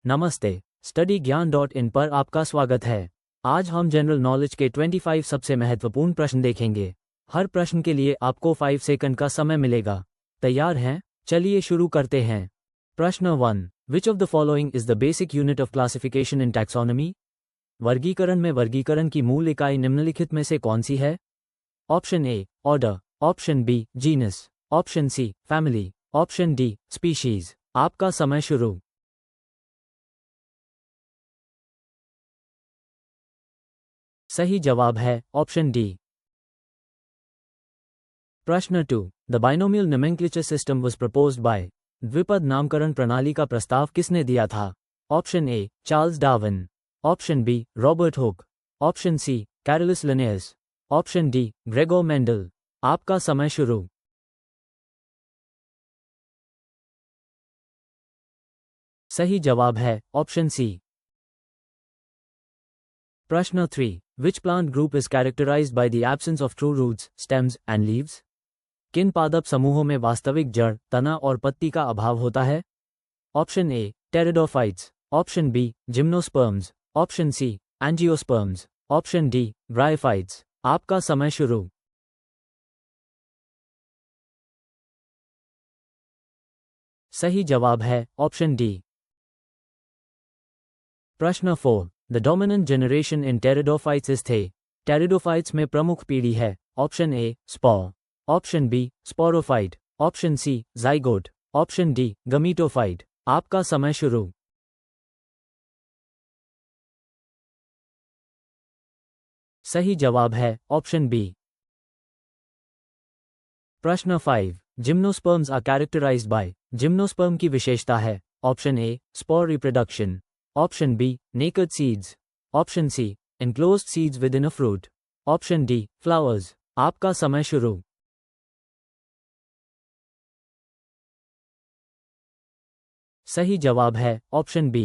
नमस्ते, स्टडी ज्ञान .in पर आपका स्वागत है। आज हम जनरल नॉलेज के 25 सबसे महत्वपूर्ण प्रश्न देखेंगे। हर प्रश्न के लिए आपको 5 सेकंड का समय मिलेगा। तैयार हैं? चलिए शुरू करते हैं। प्रश्न 1। विच of the following is the basic unit of classification in taxonomy? वर्गीकरण में वर्गीकरण की मूल इकाई निम्नलिखित में से कौन सी है? Option A order, option B genus, option C family, option D species. आपका समय शुरू। सही जवाब है ऑप्शन डी। प्रश्न 2। The binomial nomenclature system was proposed by. द्विपद नामकरण प्रणाली का प्रस्ताव किसने दिया था? Option A Charles Darwin, option B Robert Hooke, option C Carolus Linnaeus, option D Gregor Mendel. आपका समय शुरू। सही जवाब है ऑप्शन सी। प्रश्न 3। Which plant group is characterized by the absence of true roots, stems and leaves? किन पादप समूहों में वास्तविक जड़, तना और पत्ती का अभाव होता है? Option A pteridophytes, option B gymnosperms, option C angiosperms, option D bryophytes. आपका समय शुरू। सही जवाब है ऑप्शन डी। प्रश्न 4। The dominant generation in pteridophytes is the. Pteridophytes में प्रमुख पीढ़ी है। Option A spore, option B sporophyte, option C zygote, option D gametophyte. आपका समय शुरू। सही जवाब है ऑप्शन बी। प्रश्न 5। Gymnosperms are characterized by. Gymnosperm की विशेषता है। Option A spore reproduction, option B naked seeds, option C enclosed seeds within a fruit, option D flowers। आपका समय शुरू। सही जवाब है ऑप्शन बी।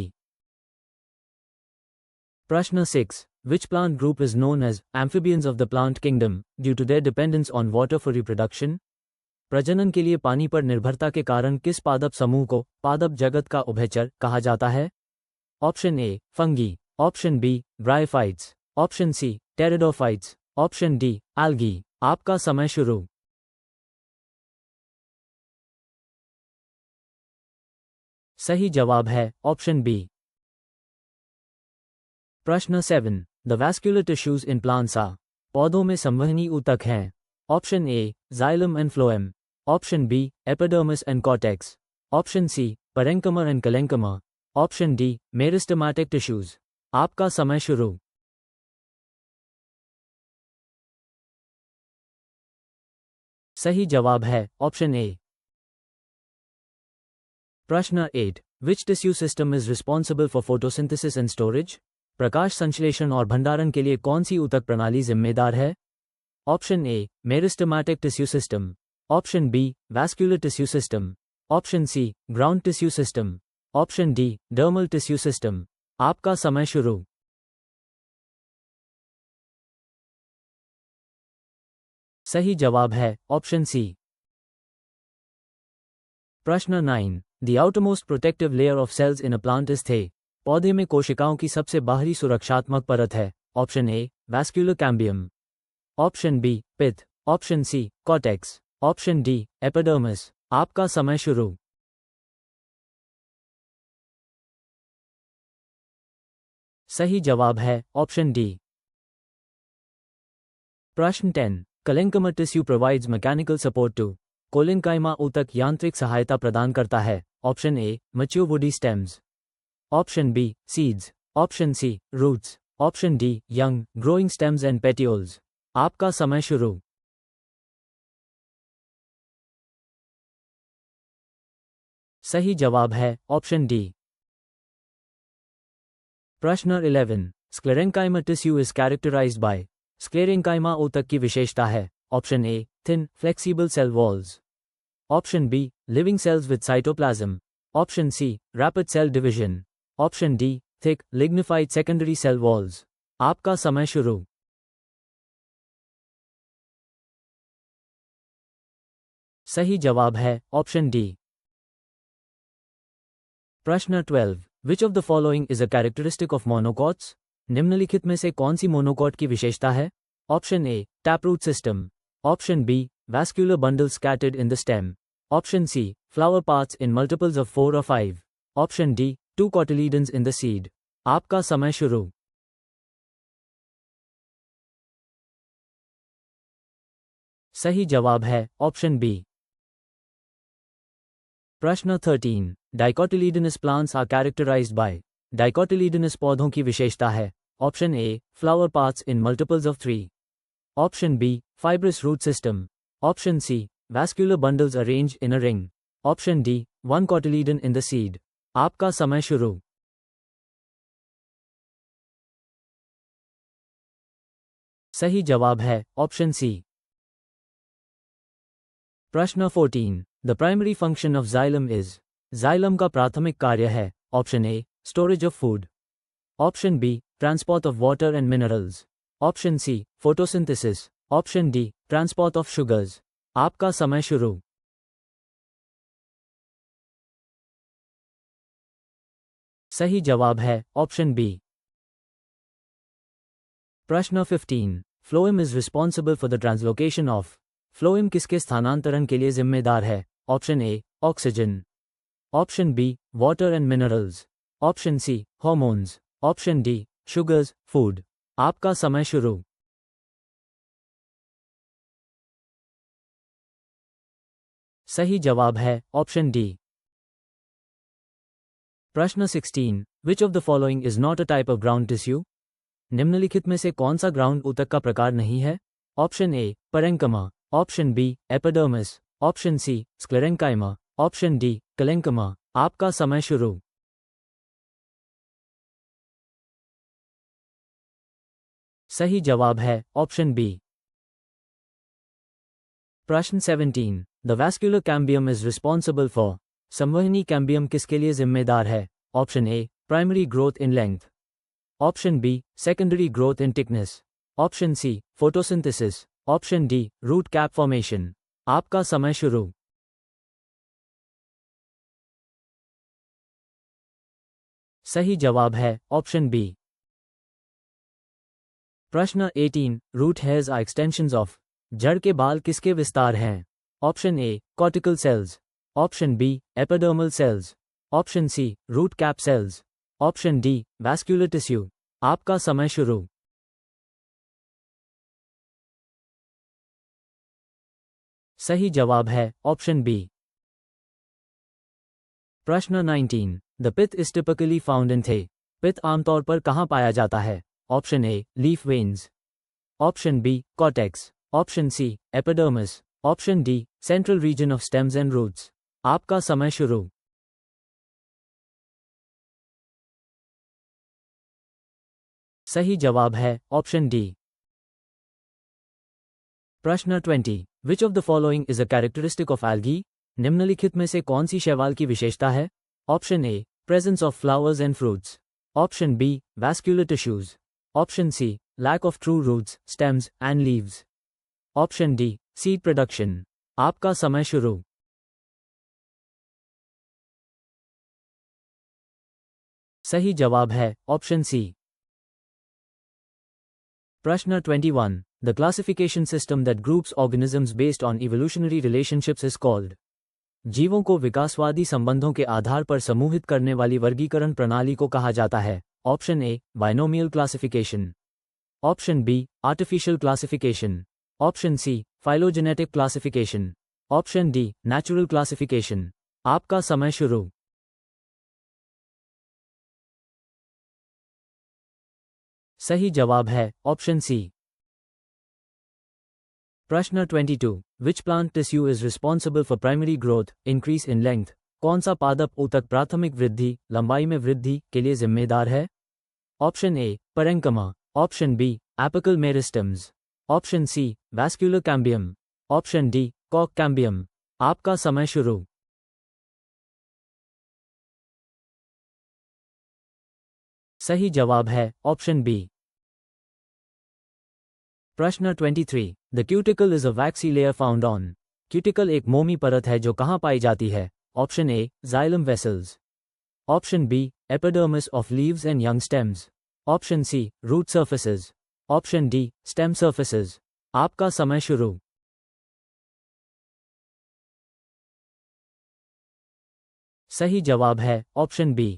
प्रश्न 6। Which plant group is known as amphibians of the plant kingdom due to their dependence on water for reproduction? प्रजनन के लिए पानी पर निर्भरता के कारण किस पादप समूह को पादप जगत का उभयचर कहा जाता है? Option A fungi, option B bryophytes, option C pteridophytes, option D algae. आपका समय शुरू। सही जवाब है ऑप्शन बी। प्रश्न 7। The vascular tissues in plants are. पौधों में संवहनी ऊतक हैं। Option A xylem and phloem, option B epidermis and cortex, option C parenchyma and collenchyma, option D meristematic tissues. आपका समय शुरू। सही जवाब है ऑप्शन ए। प्रश्न 8। Which tissue system is responsible for photosynthesis and storage? प्रकाश संश्लेषण और भंडारण के लिए कौन सी ऊतक प्रणाली जिम्मेदार है? Option A meristematic tissue system, option B vascular tissue system, option C ground tissue system, option D dermal tissue system. आपका समय शुरू। सही जवाब है ऑप्शन सी। प्रश्न 9। The outermost protective layer of cells in a plant is the. पौधे में कोशिकाओं की सबसे बाहरी सुरक्षात्मक परत है। Option A vascular cambium, option B pith, option C cortex, option D epidermis. आपका समय शुरू। सही जवाब है ऑप्शन डी। प्रश्न 10। Collenchyma tissue provides mechanical support to. Collenchyma ऊतक यांत्रिक सहायता प्रदान करता है। Option A mature woody stems, option B seeds, option C roots, option D young growing stems and petioles. आपका समय शुरू। सही जवाब है ऑप्शन डी। प्रश्न 11। Sclerenchyma tissue is characterized by. Sclerenchyma ऊतक की विशेषता है। Option A thin flexible cell walls, option B living cells with cytoplasm, option C rapid cell division, option D thick lignified secondary cell walls. आपका समय शुरू। सही जवाब है ऑप्शन डी। प्रश्न 12। Which of the following is a characteristic of monocots? निम्नलिखित में से कौन सी मोनोकॉट की विशेषता है? Option A, taproot system. Option B, vascular bundle scattered in the stem. Option C, flower parts in multiples of 4 और 5। Option D, 2 cotyledons in the seed. आपका समय शुरू। सही जवाब है ऑप्शन बी। प्रश्न 13, dicotyledonous plants are characterized by. Dicotyledonous पौधों की विशेषता है। Option A, flower parts in multiples of 3। Option B, fibrous root system. Option C, vascular bundles arranged in a ring. Option D, 1 cotyledon in the seed. आपका समय शुरू। सही जवाब है ऑप्शन सी। प्रश्न 14, the primary function of xylem is. Xylem का प्राथमिक कार्य है। Option A, storage of food. Option B, transport of water and minerals. Option C, photosynthesis. Option D, transport of sugars. आपका समय शुरू। सही जवाब है ऑप्शन बी। प्रश्न 15, phloem is responsible for the translocation of. Phloem किसके स्थानांतरण के लिए जिम्मेदार है? Option A, oxygen. Option B, water and minerals. Option C, hormones. Option D, sugars, food. आपका समय शुरू। सही जवाब है ऑप्शन डी। प्रश्न 16, विच of the following is not a type of ground tissue? निम्नलिखित में से कौन सा ग्राउंड ऊतक का प्रकार नहीं है? Option A, parenchyma. Option B, epidermis. Option C, sclerenchyma. Option D, collenchyma. आपका समय शुरू। सही जवाब है ऑप्शन बी। प्रश्न 17, the vascular cambium is responsible for. संवहनी कैम्बियम किसके लिए जिम्मेदार है? Option A, primary growth in length. Option B, secondary growth in thickness. Option C, photosynthesis. Option D, root cap formation. आपका समय शुरू। सही जवाब है ऑप्शन बी। प्रश्न 18, root hairs are extensions of. जड़ के बाल किसके विस्तार हैं? Option A, cortical cells. Option B, epidermal cells. Option C, root cap cells. Option D, vascular tissue. आपका समय शुरू। सही जवाब है ऑप्शन बी। प्रश्न 19, the pith is typically found in the. Pith आमतौर पर कहाँ पाया जाता है? Option A, leaf veins. Option B, cortex. Option C, epidermis. Option D, central region of stems and roots. आपका समय शुरू। सही जवाब है ऑप्शन डी। प्रश्न 20, which of the following is a characteristic of algae? निम्नलिखित में से कौन सी शैवाल की विशेषता है? Option A, presence of flowers and fruits. Option B, vascular tissues. Option C, lack of true roots, stems and leaves. Option D, seed production. आपका समय शुरू। सही जवाब है ऑप्शन सी। प्रश्न 21, the classification system that groups organisms based on evolutionary relationships is called. जीवों को विकासवादी संबंधों के आधार पर समूहित करने वाली वर्गीकरण प्रणाली को कहा जाता है। Option A, binomial classification. Option B, artificial classification. Option C, phylogenetic classification. Option D, natural classification. आपका समय शुरू। सही जवाब है ऑप्शन सी। प्रश्न 22, which plant tissue is responsible for primary growth, increase in length? कौन सा पादप ऊतक प्राथमिक वृद्धि, लंबाई में वृद्धि के लिए जिम्मेदार है? Option A, parenchyma. Option B, apical meristems. Option C, vascular cambium. Option D, कॉक कैम्बियम। आपका समय शुरू। सही जवाब है ऑप्शन बी। प्रश्न 23, the cuticle is a waxy layer found on. Cuticle एक मोमी परत है जो कहाँ पाई जाती है? Option A, xylem vessels. Option B, epidermis of leaves and young stems. Option C, root surfaces. Option D, stem surfaces. आपका समय शुरू। सही जवाब है ऑप्शन बी।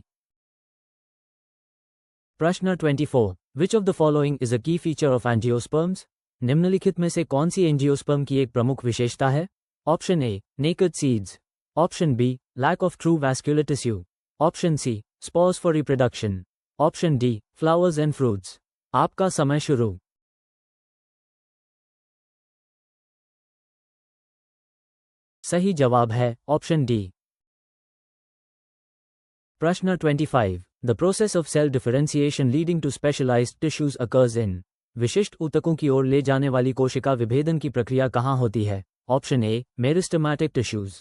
प्रश्न 24। Which of the following is a key feature of angiosperms? निम्नलिखित में से कौन सी एंजियोस्पर्म की एक प्रमुख विशेषता है? Option A, naked seeds. Option B, lack of true vascular tissue. Option C, spores for reproduction. Option D, flowers and fruits. आपका समय शुरू। सही जवाब है ऑप्शन डी। प्रश्न 25। The process of cell differentiation leading to specialized tissues occurs in. विशिष्ट ऊतकों की ओर ले जाने वाली कोशिका विभेदन की प्रक्रिया कहाँ होती है? Option A, meristematic tissues.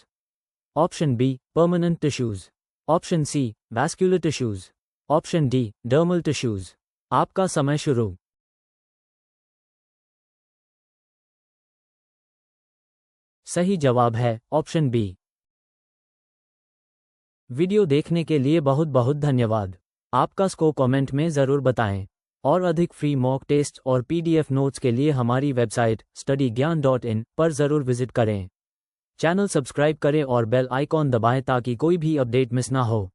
Option B, permanent tissues. Option C, vascular tissues. Option D, dermal tissues. आपका समय शुरू। सही जवाब है ऑप्शन बी। वीडियो देखने के लिए बहुत बहुत धन्यवाद। आपका स्कोर कमेंट में ज़रूर बताएं और अधिक फ्री मॉक टेस्ट और पीडीएफ नोट्स के लिए हमारी वेबसाइट studyGyan.in पर ज़रूर विजिट करें। चैनल सब्सक्राइब करें और बेल आइकॉन दबाएं ताकि कोई भी अपडेट मिस ना हो।